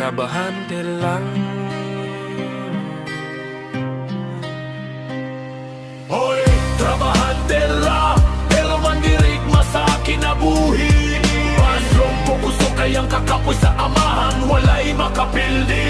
trabahante lang. Hoy, trabahante lang, pero mandirigma sa kinabuhi. Pasong pukuso kayang kakapoy sa amahan, walay makapildi.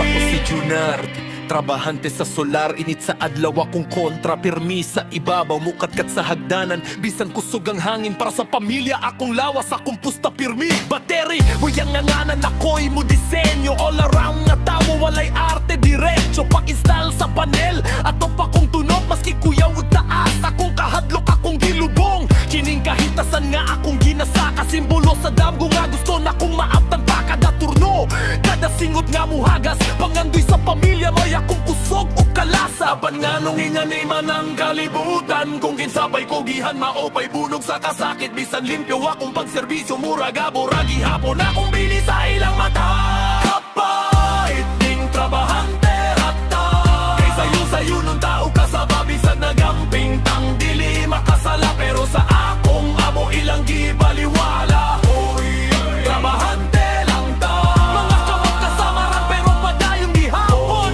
Ako si Junard, trabahante sa solar, init sa adlaw akong kontra. Pirmi sa ibabaw, mukatkat sa hagdanan, bisan kusog ang hangin para sa pamilya. Akong lawas, akong pusta pirmi. Battery, buyang nganganan ako'y mo disenyo. All around nga tawo, walay arte diretso. Pag-install sa panel, ato pa kong tunot. Maski kuyaw ug taas, akong kahadlok, akong gilubong. Kining kahitasan nga akong ginasaka, simbolo sa damgo nga gusto na kong maaptan pa kada turno. Kada singot nga muhagas, pangandoy sa pamilya, may akong kusog o kalasa. Saban nga nung inganiman ang kalibutan, kung kinsabay ko gihan maopay bunog sa kasakit. Bisan limpyo akong pagserbisyo, muraga boragi hapon akong bili sa ilang mata. Kapait ning trabahante rata, kay sayo nung tao kasaba. Bisan nagamping tang dili makasala, pero sa akong amo ilang gibaliwala. Oy, trabahante lang ta, Mga kamot kasamaran pero padayong gihapon.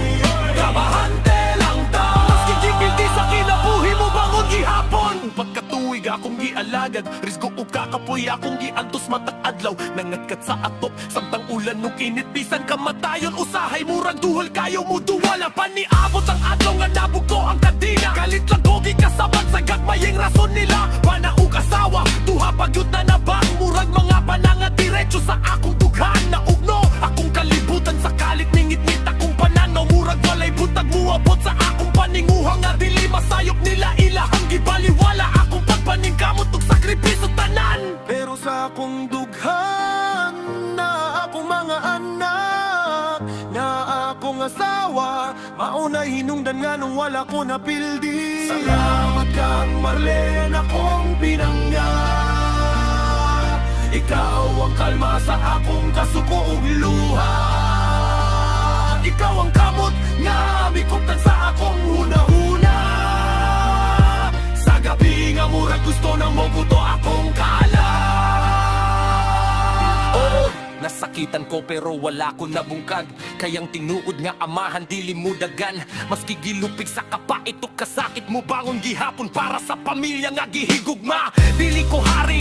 trabahante lang ta. Maski gipildi sa kinabuhi mo bangon gihapon. Pagkatuig akong gialagad, risgo o kakapoy akong giantos matag adlaw. Nangatkat sa atop, samtang ulan nung kinit. Bisan kamatayon, usahay murag duhol kayo mo duwala. Paniabot ang adlaw nga nabugto ang kadina. Kalit lang kogi kasabag sa gagmayeng rason nila. Panaog asawa, duha pagyut na nabang. Murag mga pananga diretso sa akong dughan na ugno. Akong kalibutan sa kalit ningit-ngit akong pananaw. Murag walay butag muabot sa akong paninguha. Nga dili masayop nila ilahang gibaliwala. Akong pagpaningkamot ug sakripisyo tanan. Pero sa akong dughan na akong mga anak, na akong asawa, mauna hinungdan nga nung wala ko napildi. Salamat kang Marlene, akong pinangga. Ikaw ang kalma sa akong kasuko ug luha. Ikaw ang kamot nga mikuptan sa akong hunahuna. Sa gabi nga murag gusto nang moguto akong kala. Nasakitan ko pero wala ko nabungkag, kayang tinuod nga amahan dili mo dagan. Maski gilupig sa kapait o kasakit mo bangon gihapon para sa pamilya nga gihigugma. Dili ko hari